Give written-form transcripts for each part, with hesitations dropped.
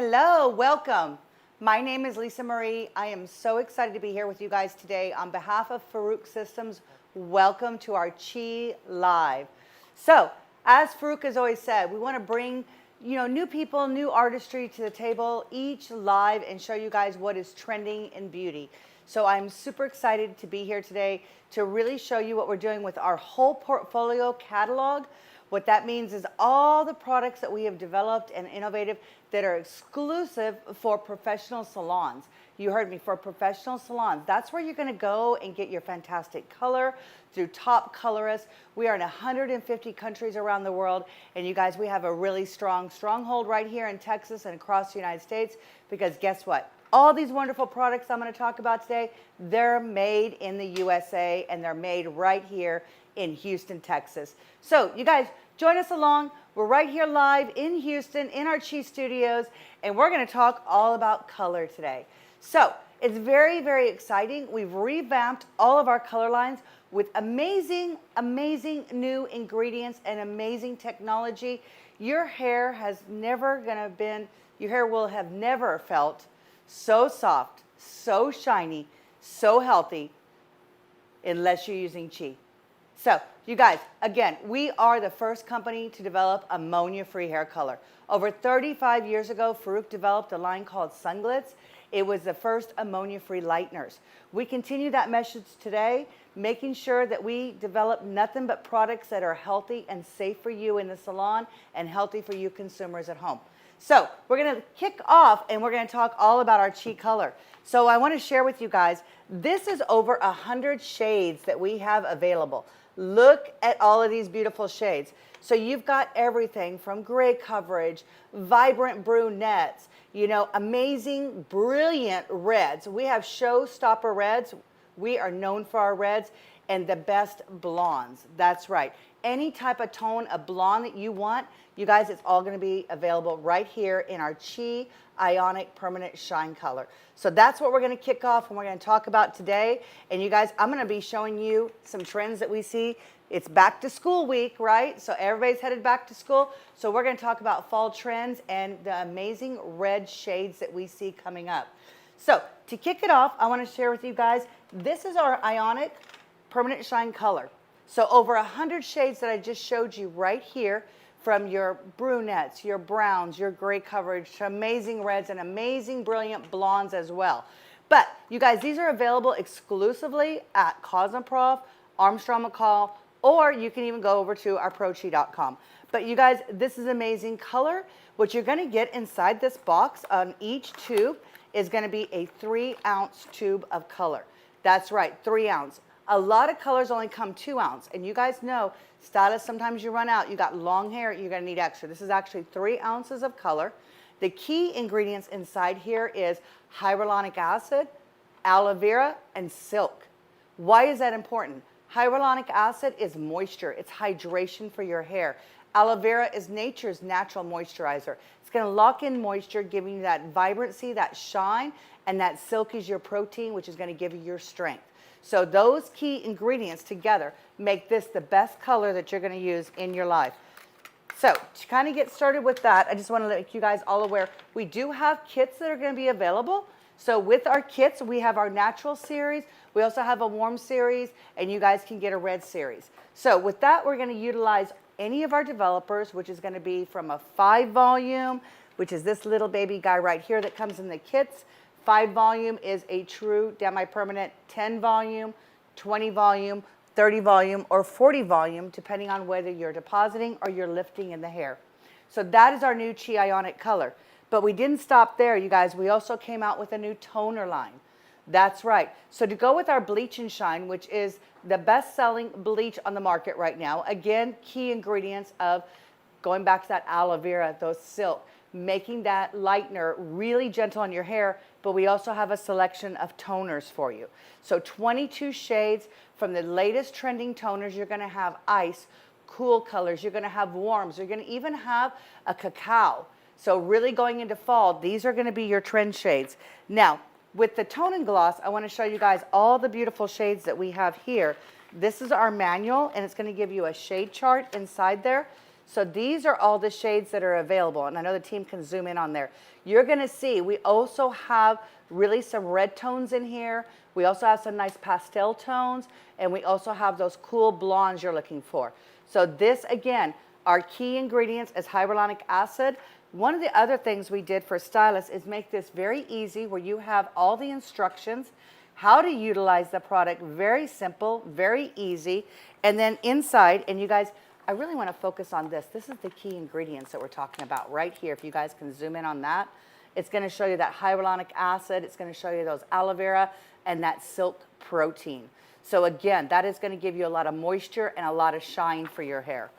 Hello, welcome. My name is Lisa Marie. I am so excited to be here with you guys today. On behalf of Farouk Systems, welcome to our Chi Live. So, as Farouk has always said, we want to bring new people, new artistry to the table each live and show you guys what is trending in beauty. So I'm super excited to be here today to really show you what we're doing with our whole portfolio catalog. What that means is all the products that we have developed and innovative that are exclusive for professional salons. You heard me, for professional salons. That's where you're going to go and get your fantastic color through top colorists. We are in 150 countries around the world. And you guys, we have a really strong stronghold right here in Texas and across the United States, because guess what? All these wonderful products I'm going to talk about today, they're made in the USA, and they're made right here in Houston, Texas. So you guys, join us along. We're right here live in Houston in our Chi Studios, and we're going to talk all about color today. So it's very, very exciting. We've revamped all of our color lines with amazing, amazing new ingredients and amazing technology. Your hair will have never felt so soft, so shiny, so healthy, unless you're using Chi. So, you guys, again, we are the first company to develop ammonia-free hair color. Over 35 years ago, Farouk developed a line called Sunglitz. It was the first ammonia-free lighteners. We continue that message today, making sure that we develop nothing but products that are healthy and safe for you in the salon and healthy for you consumers at home. So we're going to kick off and we're going to talk all about our Chi color. So I want to share with you guys, this is over 100 shades that we have available. Look at all of these beautiful shades. So you've got everything from gray coverage, vibrant brunettes, amazing, brilliant reds. We have showstopper reds. We are known for our reds, and the best blondes. That's right. Any type of tone of blonde that you want, you guys, it's all going to be available right here in our Chi Ionic Permanent Shine color. So that's what we're going to kick off and we're going to talk about today. And you guys, I'm going to be showing you some trends that we see. It's back to school week, right? So everybody's headed back to school. So we're going to talk about fall trends and the amazing red shades that we see coming up. So to kick it off, I want to share with you guys, this is our Ionic Permanent Shine color. So over 100 shades that I just showed you right here, from your brunettes, your browns, your gray coverage, to amazing reds and amazing brilliant blondes as well. But you guys, these are available exclusively at Cosmoprof, Armstrong McCall, or you can even go over to our prochi.com. But you guys, this is amazing color. What you're going to get inside this box on each tube is going to be a 3-ounce tube of color. That's right, 3 ounce. A lot of colors only come 2 ounce, and you guys know, stylists, sometimes you run out. You got long hair, you're going to need extra. This is actually 3 ounces of color. The key ingredients inside here is hyaluronic acid, aloe vera, and silk. Why is that important? Hyaluronic acid is moisture. It's hydration for your hair. Aloe vera is nature's natural moisturizer. It's going to lock in moisture, giving you that vibrancy, that shine, and that silk is your protein, which is going to give you your strength. So those key ingredients together make this the best color that you're going to use in your life. So to kind of get started with that, I just want to make you guys all aware, we do have kits that are going to be available. So with our kits, we have our natural series. We also have a warm series, and you guys can get a red series. So with that, we're going to utilize any of our developers, which is going to be from a 5 volume, which is this little baby guy right here that comes in the kits. 5 volume is a true demi-permanent. 10 volume, 20 volume, 30 volume, or 40 volume, depending on whether you're depositing or you're lifting in the hair. So that is our new Chi Ionic color. But we didn't stop there, you guys. We also came out with a new toner line. That's right. So to go with our Bleach and Shine, which is the best-selling bleach on the market right now, again, key ingredients of going back to that aloe vera, those silk, making that lightener really gentle on your hair, but we also have a selection of toners for you. So 22 shades from the latest trending toners. You're going to have ice, cool colors. You're going to have warms. You're going to even have a cacao. So really going into fall, these are going to be your trend shades. Now, with the tone and gloss, I want to show you guys all the beautiful shades that we have here. This is our manual, and it's going to give you a shade chart inside there. So these are all the shades that are available, and I know the team can zoom in on there. You're going to see we also have really some red tones in here. We also have some nice pastel tones, and we also have those cool blondes you're looking for. So this, again, our key ingredients is hyaluronic acid. One of the other things we did for stylists is make this very easy, where you have all the instructions, how to utilize the product, very simple, very easy. And then inside, and you guys, I really want to focus on this. This is the key ingredients that we're talking about right here. If you guys can zoom in on that, it's going to show you that hyaluronic acid. It's going to show you those aloe vera and that silk protein. So again, that is going to give you a lot of moisture and a lot of shine for your hair.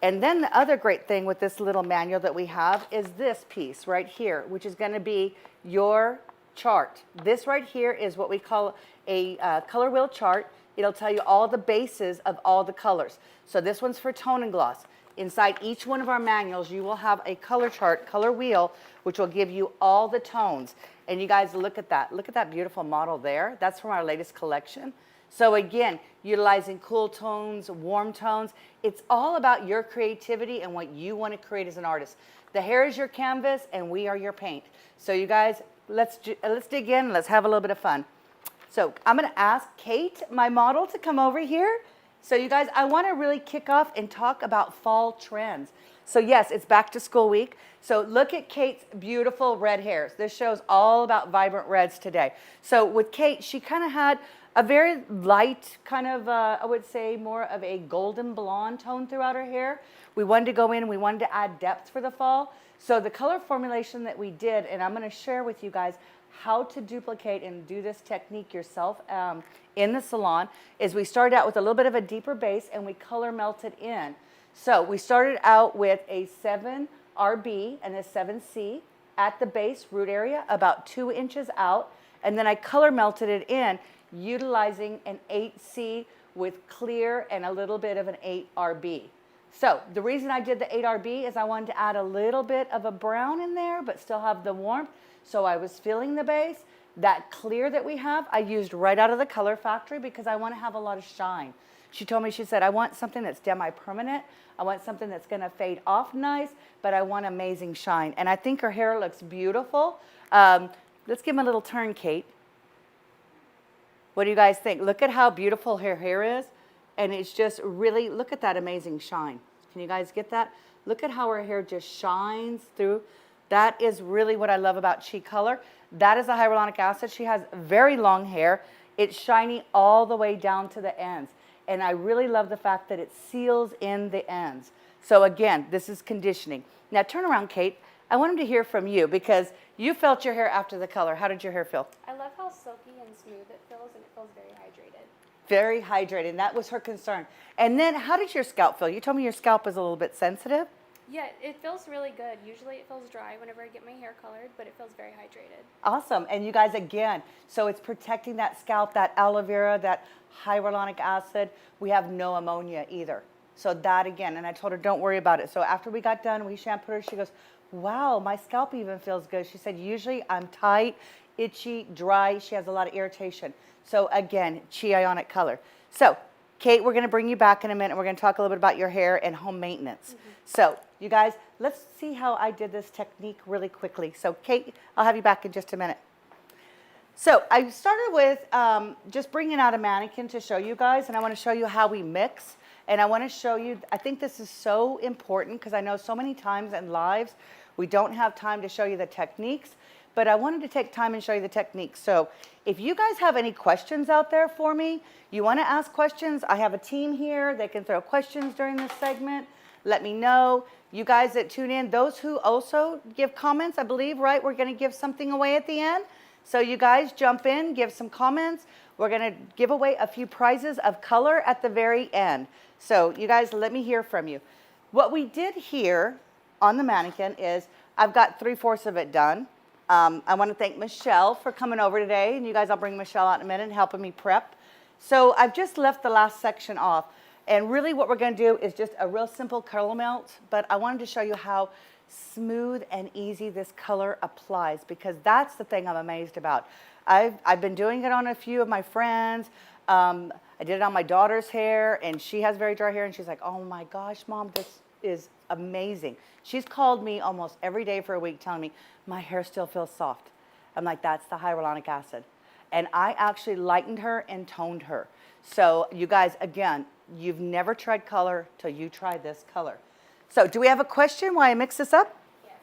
And then the other great thing with this little manual that we have is this piece right here, which is going to be your chart. This right here is what we call a color wheel chart. It'll tell you all the bases of all the colors. So this one's for tone and gloss. Inside each one of our manuals, you will have a color chart, color wheel, which will give you all the tones. And you guys, look at that. Look at that beautiful model there. That's from our latest collection. So again, utilizing cool tones, warm tones. It's all about your creativity and what you want to create as an artist. The hair is your canvas, and we are your paint. So you guys, let's dig in. Let's have a little bit of fun. So I'm going to ask Kate, my model, to come over here. So you guys, I want to really kick off and talk about fall trends. So yes, it's back to school week. So look at Kate's beautiful red hairs. This show's all about vibrant reds today. So with Kate, she kind of had a very light kind of, I would say more of a golden blonde tone throughout her hair. We wanted to go in and we wanted to add depth for the fall. So the color formulation that we did, and I'm going to share with you guys how to duplicate and do this technique yourself in the salon, is we started out with a little bit of a deeper base and we color melted in. So we started out with a 7RB and a 7C at the base root area, about 2 inches out, and then I color melted it in utilizing an 8C with clear and a little bit of an 8RB. So the reason I did the 8RB is I wanted to add a little bit of a brown in there, but still have the warmth. So I was filling the base. That clear that we have, I used right out of the Color Factory because I want to have a lot of shine. She told me, she said, I want something that's demi-permanent. I want something that's going to fade off nice, but I want amazing shine. And I think her hair looks beautiful. Let's give him a little turn, Kate. What do you guys think? Look at how beautiful her hair is. And it's just really, look at that amazing shine. Can you guys get that? Look at how her hair just shines through. That is really what I love about Chi Color. That is a hyaluronic acid. She has very long hair. It's shiny all the way down to the ends. And I really love the fact that it seals in the ends. So again, this is conditioning. Now turn around, Kate. I want him to hear from you because you felt your hair after the color. How did your hair feel? I love how silky and smooth it feels, and it feels very hydrated. Very hydrated, and that was her concern. And then how did your scalp feel? You told me your scalp is a little bit sensitive. Yeah, it feels really good. Usually it feels dry whenever I get my hair colored, but it feels very hydrated. Awesome. And you guys, again, so it's protecting that scalp, that aloe vera, that hyaluronic acid. We have no ammonia either. So that again, and I told her, don't worry about it. So after we got done, we shampooed her. She goes, wow, my scalp even feels good. She said, usually I'm tight, itchy, dry. She has a lot of irritation. So again, Chi Ionic Color. So Kate, we're going to bring you back in a minute. We're going to talk a little bit about your hair and home maintenance. Mm-hmm. So you guys, let's see how I did this technique really quickly. So Kate, I'll have you back in just a minute. So I started with just bringing out a mannequin to show you guys, and I want to show you how we mix. And I want to show you, I think this is so important because I know so many times in lives we don't have time to show you the techniques, but I wanted to take time and show you the techniques. So if you guys have any questions out there for me, you want to ask questions, I have a team here. They can throw questions during this segment. Let me know. You guys that tune in, those who also give comments, I believe, right? We're going to give something away at the end. So you guys jump in, give some comments. We're going to give away a few prizes of color at the very end. So you guys, let me hear from you. What we did here on the mannequin is I've got 3/4 of it done. I want to thank Michelle for coming over today. And you guys, I'll bring Michelle out in a minute and helping me prep. So I've just left the last section off. And really what we're going to do is just a real simple color melt. But I wanted to show you how smooth and easy this color applies, because that's the thing I'm amazed about. I've been doing it on a few of my friends. I did it on my daughter's hair, and she has very dry hair, and she's like, oh my gosh, Mom, this is amazing. She's called me almost every day for a week telling me, my hair still feels soft. I'm like, that's the hyaluronic acid. And I actually lightened her and toned her. So you guys, again, you've never tried color till you try this color. So do we have a question while I mix this up? Yes.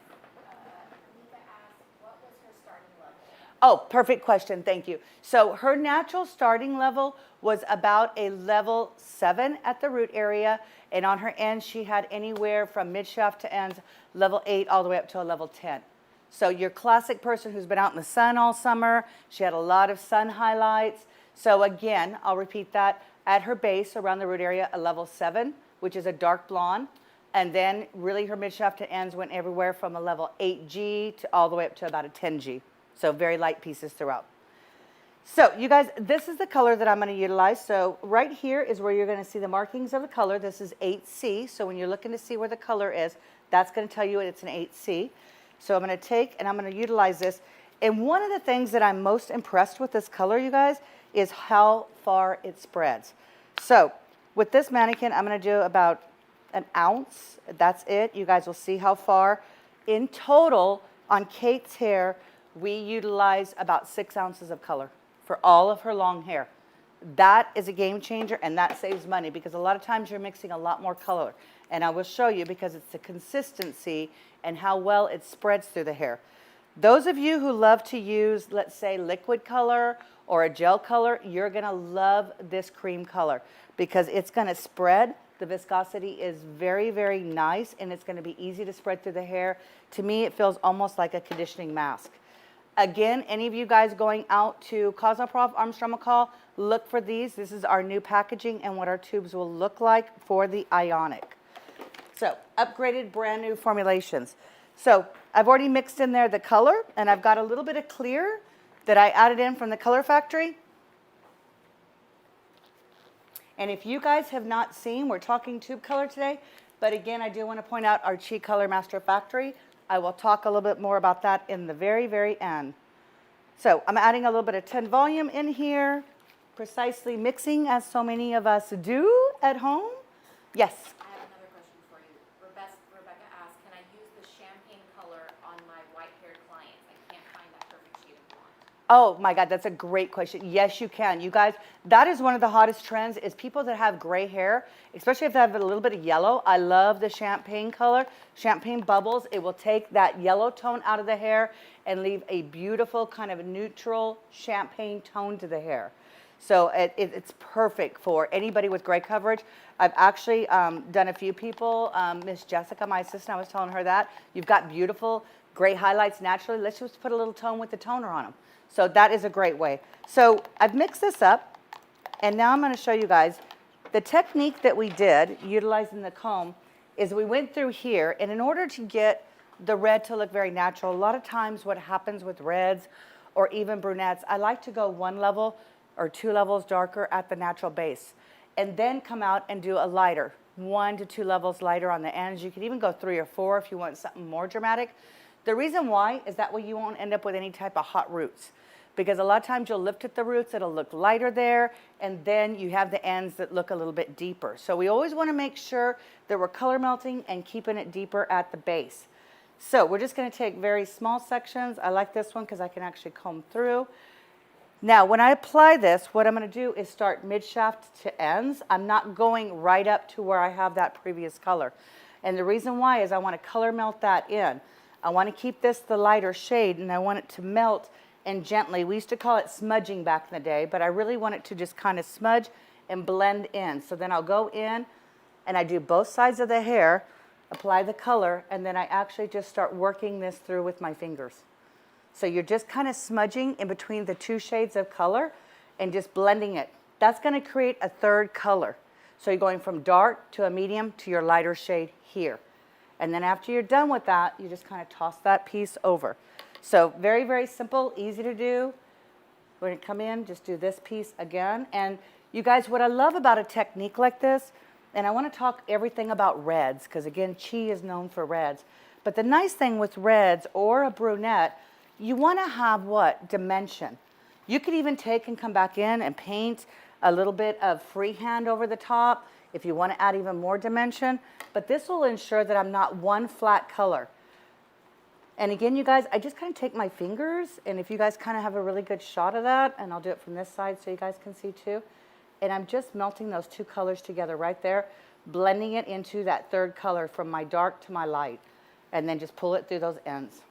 Lisa asked, what was her starting level? Oh, perfect question. Thank you. So her natural starting level was about a level 7 at the root area. And on her ends, she had anywhere from mid shaft to ends, level 8 all the way up to a level 10. So your classic person who's been out in the sun all summer, she had a lot of sun highlights. So again, I'll repeat that. At her base, around the root area, a level 7, which is a dark blonde. And then really her mid shaft to ends went everywhere from a level 8G to all the way up to about a 10G. So very light pieces throughout. So you guys, this is the color that I'm going to utilize. So right here is where you're going to see the markings of the color. This is 8C. So when you're looking to see where the color is, that's going to tell you it's an 8C. So I'm going to take and I'm going to utilize this. And one of the things that I'm most impressed with this color, you guys, is how far it spreads. So with this mannequin, I'm going to do about an ounce. That's it. You guys will see how far. In total, on Kate's hair, we utilize about 6 ounces of color for all of her long hair. That is a game changer, and that saves money because a lot of times you're mixing a lot more color. And I will show you because it's the consistency and how well it spreads through the hair. Those of you who love to use, let's say, liquid color or a gel color, you're going to love this cream color because it's going to spread. The viscosity is very, very nice, and it's going to be easy to spread through the hair. To me, it feels almost like a conditioning mask. Again, any of you guys going out to Cosmoprof, Armstrong McCall, look for these. This is our new packaging and what our tubes will look like for the Ionic. So, upgraded brand new formulations. So, I've already mixed in there the color, and I've got a little bit of clear that I added in from the Color Factory. And if you guys have not seen, we're talking tube color today, but again, I do want to point out our Chi Color Master Factory. I will talk a little bit more about that in the very, very end. So I'm adding a little bit of 10 volume in here, precisely mixing as so many of us do at home. Yes? I have another question for you. Rebecca asked, can I use the champagne color on my white-haired clients? I can't find that perfect shade of blonde. Oh my God, that's a great question. Yes, you can. You guys, that is one of the hottest trends is people that have gray hair, especially if they have a little bit of yellow. I love the champagne color, champagne bubbles. It will take that yellow tone out of the hair and leave a beautiful kind of neutral champagne tone to the hair. So it's perfect for anybody with gray coverage. I've actually done a few people. Miss Jessica, my assistant, I was telling her that. You've got beautiful gray highlights naturally. Let's just put a little tone with the toner on them. So that is a great way. So I've mixed this up, and now I'm going to show you guys the technique that we did utilizing the comb is we went through here, and in order to get the red to look very natural, a lot of times what happens with reds or even brunettes, I like to go 1 level or 2 levels darker at the natural base and then come out and do a lighter, 1 to 2 levels lighter on the ends. You can even go 3 or 4 if you want something more dramatic. The reason why is that way you won't end up with any type of hot roots. Because a lot of times you'll lift at the roots, it'll look lighter there, and then you have the ends that look a little bit deeper. So we always want to make sure that we're color melting and keeping it deeper at the base. So we're just going to take very small sections. I like this one because I can actually comb through. Now, when I apply this, what I'm going to do is start mid-shaft to ends. I'm not going right up to where I have that previous color. And the reason why is I want to color melt that in. I want to keep this the lighter shade, and I want it to melt and gently. We used to call it smudging back in the day, but I really want it to just kind of smudge and blend in. So then I'll go in and I do both sides of the hair, apply the color, and then I actually just start working this through with my fingers. So you're just kind of smudging in between the 2 shades of color and just blending it. That's going to create a third color. So you're going from dark to a medium to your lighter shade here. And then after you're done with that, you just kind of toss that piece over. So very, very simple, easy to do. We're going to come in, just do this piece again. And you guys, what I love about a technique like this, and I want to talk everything about reds, because again, Chi is known for reds. But the nice thing with reds or a brunette, you want to have what? Dimension. You could even take and come back in and paint a little bit of freehand over the top. if you want to add even more dimension, but this will ensure that I'm not one flat color. And again, you guys, I just kind of take my fingers, and if you guys kind of have a really good shot of that, and I'll do it from this side so you guys can see too, and I'm just melting those two colors together right there, blending it into that third color from my dark to my light, and then just pull it through those ends.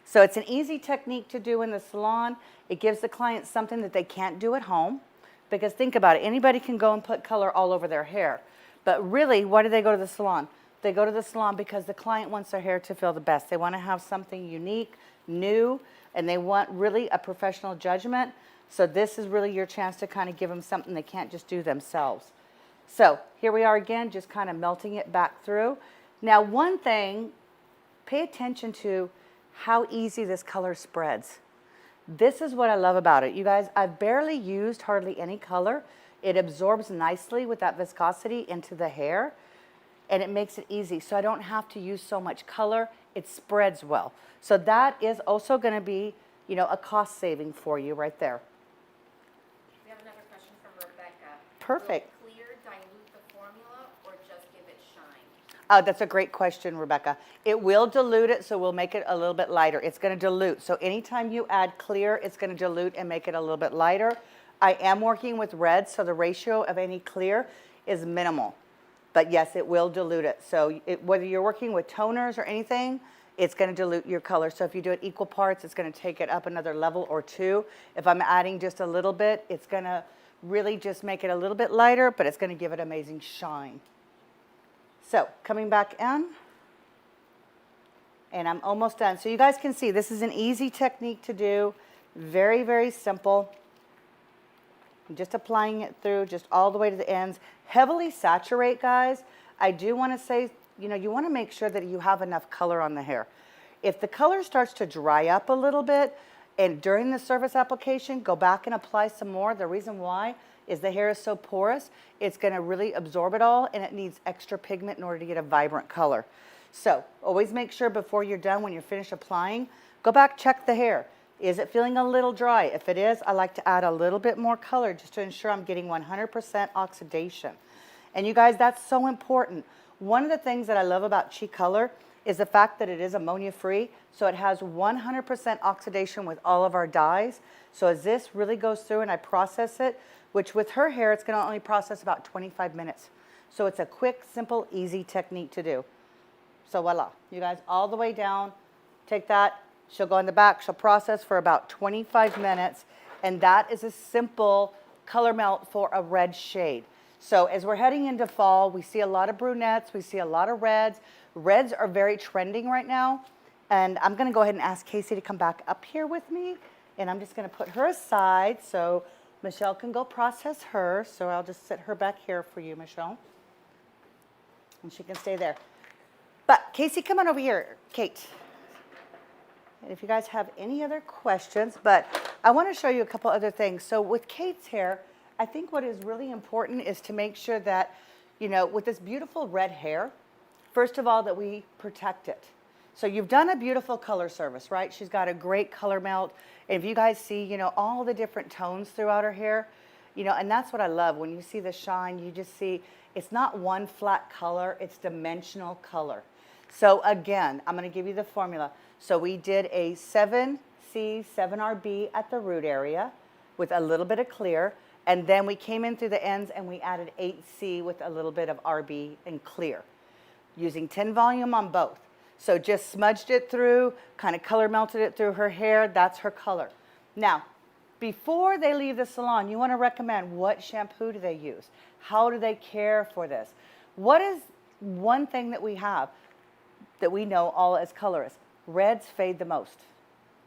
So it's an easy technique to do in the salon. It gives the client something that they can't do at home, because think about it, anybody can go and put color all over their hair. But really, why do they go to the salon? They go to the salon because the client wants their hair to feel the best. They want to have something unique, new, and they want really a professional judgment. So this is really your chance to kind of give them something they can't just do themselves. So here we are again, just kind of melting it back through. Now one thing, pay attention to how easy this color spreads. This is what I love about it. You guys, I've barely used hardly any color. It absorbs nicely with that viscosity into the hair, and it makes it easy. So I don't have to use so much color. It spreads well. So that is also going to be, you know, a cost saving for you right there. We have another question from Rebecca. Perfect. Will clear dilute the formula or just give it shine? Oh, that's a great question, Rebecca. It will dilute it, so we'll make it a little bit lighter. It's going to dilute. So anytime you add clear, it's going to dilute and make it a little bit lighter. I am working with red, so the ratio of any clear is minimal. But yes, it will dilute it. So whether you're working with toners or anything, it's going to dilute your color. So if you do it equal parts, it's going to take it up another level or two. If I'm adding just a little bit, it's going to really just make it a little bit lighter, but it's going to give it amazing shine. So coming back in, and I'm almost done. So you guys can see this is an easy technique to do. Very, very simple. I'm just applying it through just all the way to the ends. Heavily saturate, guys. I do want to say, you know, you want to make sure that you have enough color on the hair. If the color starts to dry up a little bit, and during the surface application, go back and apply some more. The reason why is the hair is so porous, it's going to really absorb it all, and it needs extra pigment in order to get a vibrant color. So always make sure before you're done, when you're finished applying, go back, check the hair. Is it feeling a little dry? If it is, I like to add a little bit more color just to ensure I'm getting 100% oxidation. And you guys, that's so important. One of the things that I love about Chi Color is the fact that it is ammonia free, so it has 100% oxidation with all of our dyes. So as this really goes through and I process it, which with her hair, it's going to only process about 25 minutes. So it's a quick, simple, easy technique to do. So voila, you guys, all the way down, take that. She'll go in the back, she'll process for about 25 minutes, and that is a simple color melt for a red shade. So as we're heading into fall, we see a lot of brunettes, we see a lot of reds. Reds are very trending right now, and I'm gonna go ahead and ask Casey to come back up here with me, and I'm just gonna put her aside so Michelle can go process her. So I'll just sit her back here for you, Michelle, and she can stay there. But Casey, come on over here, Kate. And if you guys have any other questions, but I want to show you a couple other things. So with Kate's hair, I think what is really important is to make sure that, you know, with this beautiful red hair, first of all, that we protect it. So you've done a beautiful color service, right? She's got a great color melt. And if you guys see, you know, all the different tones throughout her hair, you know, and that's what I love. When you see the shine, you just see it's not one flat color, it's dimensional color. So again, I'm going to give you the formula. So we did a 7C, 7RB at the root area with a little bit of clear. And then we came in through the ends and we added 8C with a little bit of RB and clear, using 10 volume on both. So just smudged it through, kind of color melted it through her hair. That's her color. Now, before they leave the salon, you want to recommend what shampoo do they use? How do they care for this? What is one thing that we have that we know all as colorists? Reds fade the most.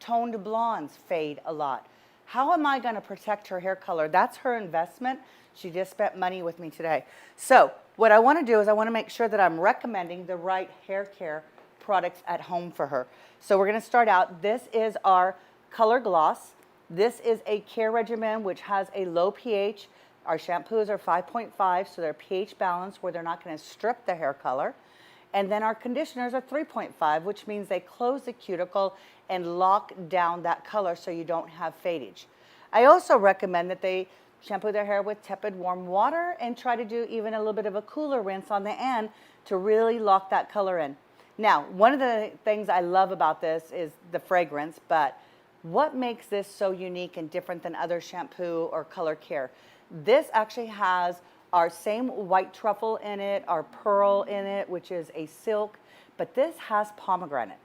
Toned blondes fade a lot. How am I going to protect her hair color? That's her investment. She just spent money with me today. So what I want to do is I want to make sure that I'm recommending the right hair care products at home for her. So we're going to start out. This is our Color Gloss. This is a care regimen which has a low pH. Our shampoos are 5.5, so they're pH balanced where they're not going to strip the hair color. And then our conditioners are 3.5, which means they close the cuticle and lock down that color so you don't have fadage. I also recommend that they shampoo their hair with tepid warm water, and try to do even a little bit of a cooler rinse on the end to really lock that color in. Now, one of the things I love about this is the fragrance, but what makes this so unique and different than other shampoo or color care? This actually has our same white truffle in it, our pearl in it, which is a silk, but this has pomegranate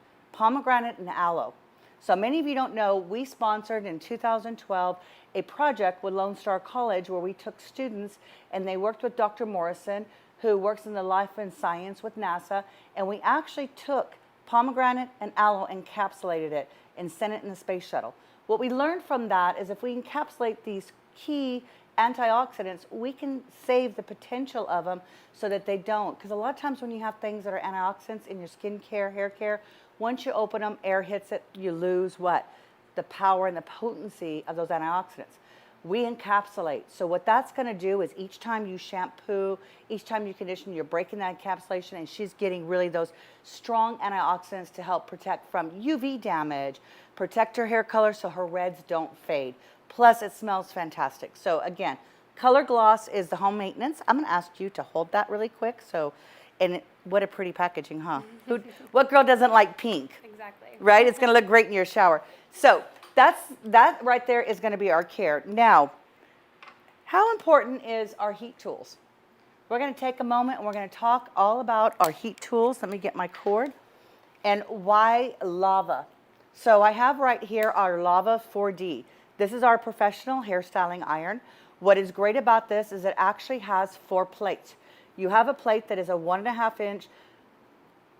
and aloe. So many of you don't know, we sponsored in 2012 a project with Lone Star College where we took students and they worked with Dr. Morrison, who works in the life and science with NASA, and we actually took pomegranate and aloe, encapsulated it, and sent it in the space shuttle. What we learned from that is if we encapsulate these key antioxidants, we can save the potential of them so that they don't. Because a lot of times when you have things that are antioxidants in your skin care, hair care, once you open them, air hits it, you lose what? The power and the potency of those antioxidants. We encapsulate. So what that's going to do is each time you shampoo, each time you condition, you're breaking that encapsulation, and she's getting really those strong antioxidants to help protect from UV damage, protect her hair color so her reds don't fade. Plus, it smells fantastic. So again, Color Gloss is the home maintenance. I'm going to ask you to hold that really quick. So, what a pretty packaging, huh? What girl doesn't like pink? Exactly. Right? It's going to look great in your shower. So that right there is going to be our care. Now, how important is our heat tools? We're going to take a moment and we're going to talk all about our heat tools. Let me get my cord. And why lava? So I have right here our Lava 4D. This is our professional hairstyling iron. What is great about this is it actually has 4 plates. You have a plate that is a 1.5 inch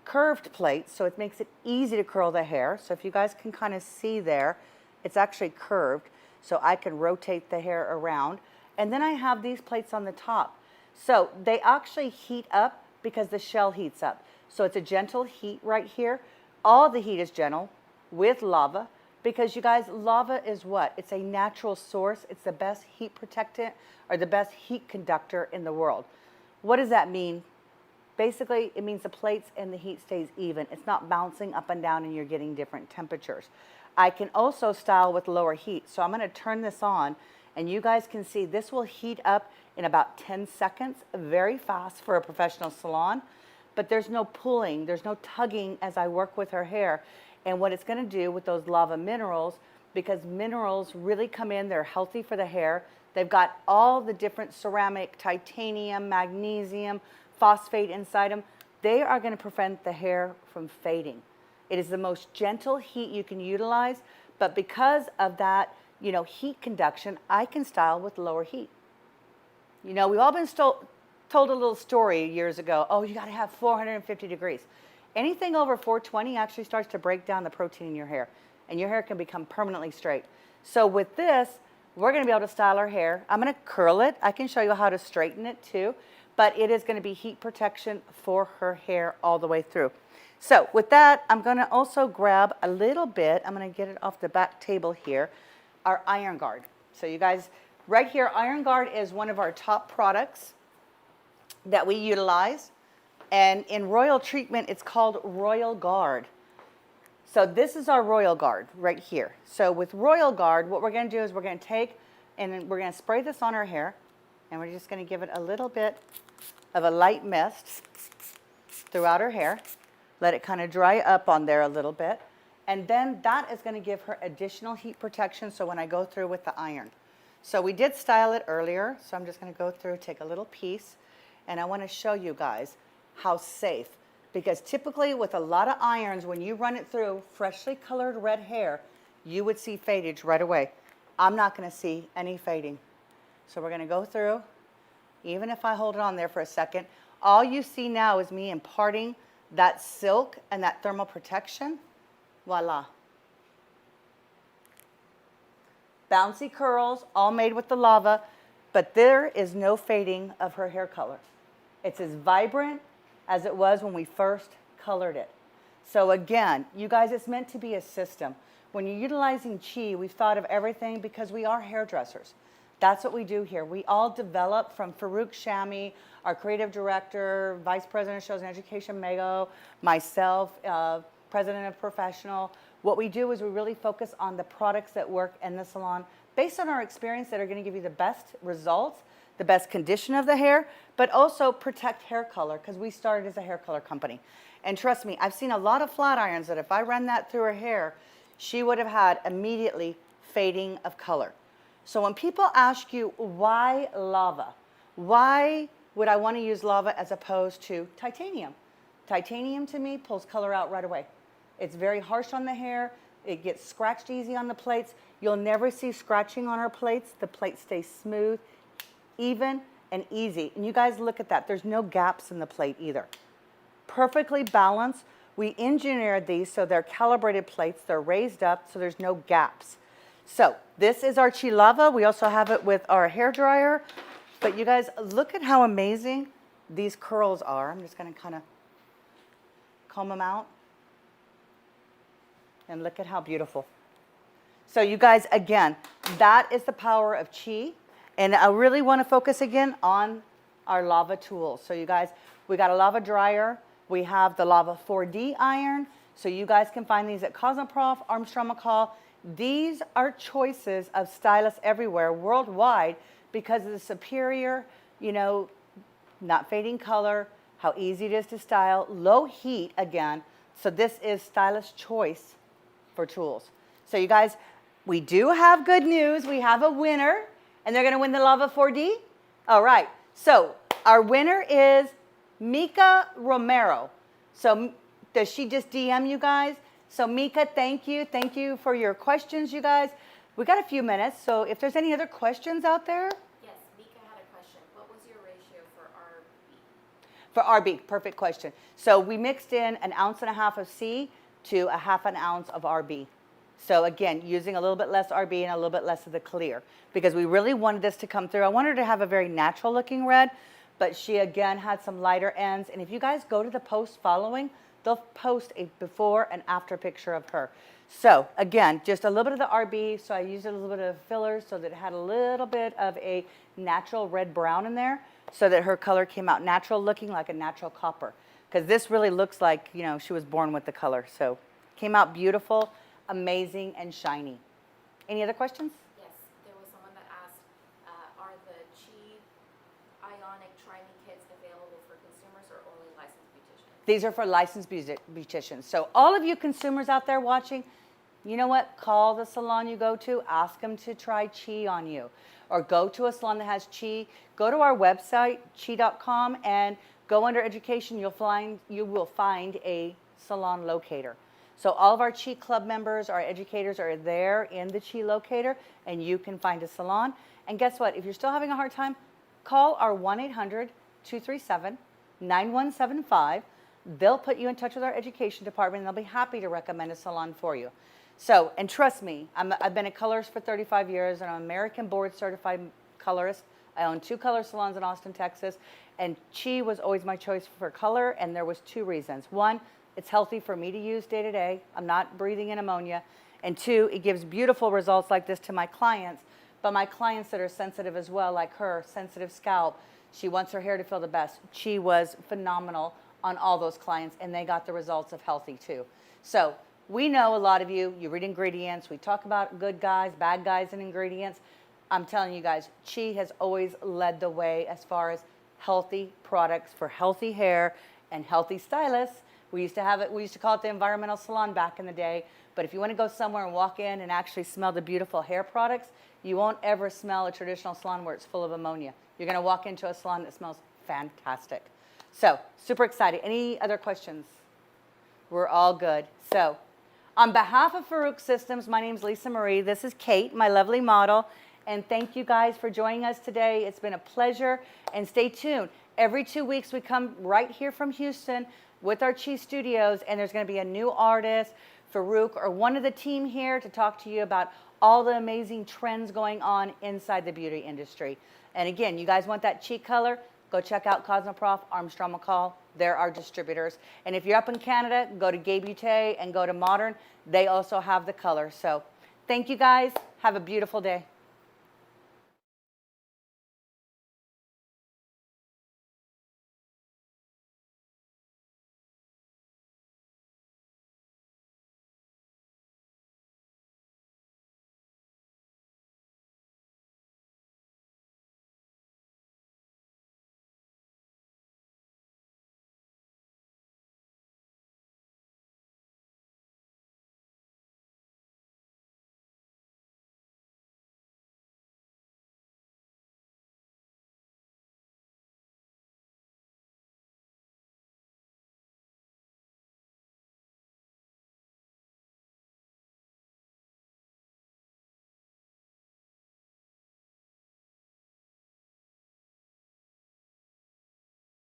curved plate, so it makes it easy to curl the hair. So if you guys can kind of see there, it's actually curved, so I can rotate the hair around. And then I have these plates on the top. So they actually heat up because the shell heats up. So it's a gentle heat right here. All the heat is gentle with lava because you guys, lava is what? It's a natural source. It's the best heat protectant or the best heat conductor in the world. What does that mean? Basically, it means the plates and the heat stays even. It's not bouncing up and down and you're getting different temperatures. I can also style with lower heat. So I'm going to turn this on and you guys can see this will heat up in about 10 seconds, very fast for a professional salon. But there's no pulling, there's no tugging as I work with her hair. And what it's going to do with those lava minerals, because minerals really come in, they're healthy for the hair. They've got all the different ceramic, titanium, magnesium, phosphate inside them. They are going to prevent the hair from fading. It is the most gentle heat you can utilize, but because of that, heat conduction, I can style with lower heat. We've all been told a little story years ago, oh, you got to have 450 degrees. Anything over 420 actually starts to break down the protein in your hair, and your hair can become permanently straight. So with this, we're going to be able to style our hair. I'm going to curl it. I can show you how to straighten it too, but it is going to be heat protection for her hair all the way through. So with that, I'm going to also grab a little bit, I'm going to get it off the back table here, our Iron Guard. So you guys, right here, Iron Guard is one of our top products that we utilize. And in Royal Treatment, it's called Royal Guard. So this is our Royal Guard right here. So with Royal Guard, what we're going to do is we're going to take and we're going to spray this on our hair. And we're just going to give it a little bit of a light mist throughout her hair. Let it kind of dry up on there a little bit. And then that is going to give her additional heat protection so when I go through with the iron. So we did style it earlier. So I'm just going to go through, take a little piece. And I want to show you guys how safe, because typically with a lot of irons, when you run it through freshly colored red hair, you would see fadage right away. I'm not going to see any fading. So we're going to go through, even if I hold it on there for a second, all you see now is me imparting that silk and that thermal protection. Voila. Bouncy curls, all made with the lava, but there is no fading of her hair color. It's as vibrant as it was when we first colored it. So again, you guys, it's meant to be a system. When you're utilizing Chi, we've thought of everything because we are hairdressers. That's what we do here. We all develop from Farouk Systems, our creative director, vice president of shows and education, Mago, myself, president of professional. What we do is we really focus on the products that work in the salon based on our experience that are going to give you the best results, the best condition of the hair, but also protect hair color because we started as a hair color company. And trust me, I've seen a lot of flat irons that if I ran that through her hair, she would have had immediately fading of color. So when people ask you, why lava? Why would I want to use lava as opposed to titanium? Titanium to me pulls color out right away. It's very harsh on the hair. It gets scratched easy on the plates. You'll never see scratching on our plates. The plate stays smooth, even, and easy. And you guys look at that. There's no gaps in the plate either. Perfectly balanced. We engineered these so they're calibrated plates. They're raised up so there's no gaps. So this is our Chi Lava. We also have it with our hair dryer. But you guys, look at how amazing these curls are. I'm just going to kind of comb them out. And look at how beautiful. So you guys, again, that is the power of Chi. And I really want to focus again on our lava tools. So you guys, we got a lava dryer. We have the lava 4D iron. So you guys can find these at Cosmoprof, Armstrong McCall. These are choices of stylists everywhere worldwide because of the superior, you know, not fading color, how easy it is to style, low heat again. So this is stylist choice for tools. So you guys, we do have good news. We have a winner, and they're going to win the Lava 4D. All right. So our winner is Mika Romero. So does she just DM you guys? So Mika, thank you. Thank you for your questions, you guys. We got a few minutes. So if there's any other questions out there. Yes, Mika had a question. What was your ratio for RB? For RB, perfect question. So we mixed in 1.5 ounces of C to 1/2 ounce of RB. So again, using a little bit less RB and a little bit less of the clear because we really wanted this to come through. I wanted her to have a very natural looking red, but she again had some lighter ends. And if you guys go to the post following, they'll post a before and after picture of her. So again, just a little bit of the RB. So I used a little bit of filler so that it had a little bit of a natural red brown in there so that her color came out natural, looking like a natural copper. Because this really looks like, you know, she was born with the color. So came out beautiful, amazing, and shiny. Any other questions? Yes, there was someone that asked, are the Chi Ionic Try-Me kits available for consumers or only licensed beauticians? These are for licensed beauticians. So all of you consumers out there watching, you know what? Call the salon you go to, ask them to try Chi on you. Or go to a salon that has Chi. Go to our website, chi.com, and go under education. You will find a salon locator. So all of our Chi Club members, our educators are there in the Chi locator, and you can find a salon. And guess what? If you're still having a hard time, call our 1-800-237-9175. They'll put you in touch with our education department, and they'll be happy to recommend a salon for you. So, and trust me, I've been a colorist for 35 years, and I'm an American board certified colorist. I own 2 color salons in Austin, Texas, and Chi was always my choice for color, and there was 2 reasons. 1, it's healthy for me to use day to day. I'm not breathing in ammonia. And 2, it gives beautiful results like this to my clients, but my clients that are sensitive as well, like her, sensitive scalp, she wants her hair to feel the best. Chi was phenomenal on all those clients, and they got the results of healthy too. So we know a lot of you read ingredients. We talk about good guys, bad guys in ingredients. I'm telling you guys, Chi has always led the way as far as healthy products for healthy hair and healthy stylists. We used to have it, we used to call it the environmental salon back in the day. But if you want to go somewhere and walk in and actually smell the beautiful hair products, you won't ever smell a traditional salon where it's full of ammonia. You're going to walk into a salon that smells fantastic. So, super excited. Any other questions? We're all good. So, on behalf of Farouk Systems, my name is Lisa Marie. This is Kate, my lovely model. And thank you guys for joining us today. It's been a pleasure. And stay tuned. Every 2 weeks, we come right here from Houston with our Chi Studios, and there's going to be a new artist, Farouk, or one of the team here to talk to you about all the amazing trends going on inside the beauty industry. And again, you guys want that cheek color? Go check out Cosmoprof, Armstrong McCall. They're our distributors. And if you're up in Canada, go to Gay Beauté and go to Modern. They also have the color. So thank you guys. Have a beautiful day.